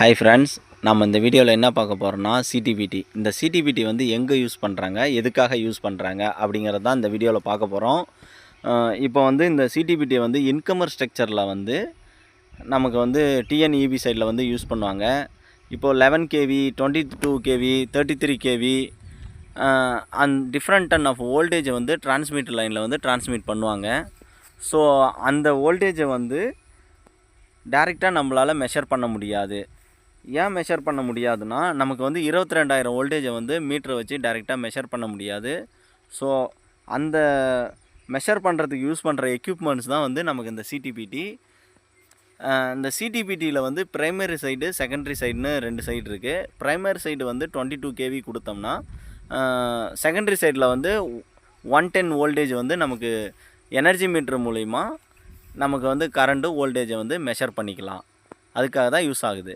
Hi friends, நம்ம இந்த வீடியோவில் என்ன பார்க்க போகிறோம்னா சிடிபிடி. இந்த சிடிபிடி வந்து எங்கே யூஸ் பண்ணுறாங்க, எதுக்காக யூஸ் பண்ணுறாங்க அப்படிங்கிறது தான் இந்த வீடியோவில் பார்க்க போகிறோம். இப்போ வந்து இந்த சிடிபிடியை வந்து இன்கமர் ஸ்ட்ரக்சரில் வந்து நமக்கு வந்து டிஎன்இபி சைடில் வந்து யூஸ் பண்ணுவாங்க. இப்போது 11 KV, 22 KV, 33 KV and different ton of வோல்டேஜை வந்து டிரான்ஸ்மிட்டர் லைனில் வந்து டிரான்ஸ்மிட் பண்ணுவாங்க. ஸோ அந்த வோல்டேஜை வந்து டைரெக்டாக நம்மளால் மெஷர் பண்ண முடியாது. ஏன் மெஷர் பண்ண முடியாதுன்னா, நமக்கு வந்து 22,000 வோல்டேஜை வந்து மீட்டரை வச்சு டைரெக்டாக மெஷர் பண்ண முடியாது. ஸோ அந்த மெஷர் பண்ணுறதுக்கு யூஸ் பண்ணுற எக்யூப்மெண்ட்ஸ் தான் வந்து நமக்கு இந்த சிடிபிடி. இந்த சிடிபிடியில் வந்து ப்ரைமரி சைடு, செகண்டரி சைடுன்னு 2 சைடு இருக்குது. ப்ரைமரி சைடு வந்து 22 கேவி கொடுத்தோம்னா, செகண்டரி சைடில் வந்து 110 வோல்டேஜ் வந்து நமக்கு எனர்ஜி மீட்டர் மூலிமா நமக்கு வந்து கரண்ட்டு வோல்டேஜை வந்து மெஷர் பண்ணிக்கலாம். அதுக்காக தான் யூஸ் ஆகுது.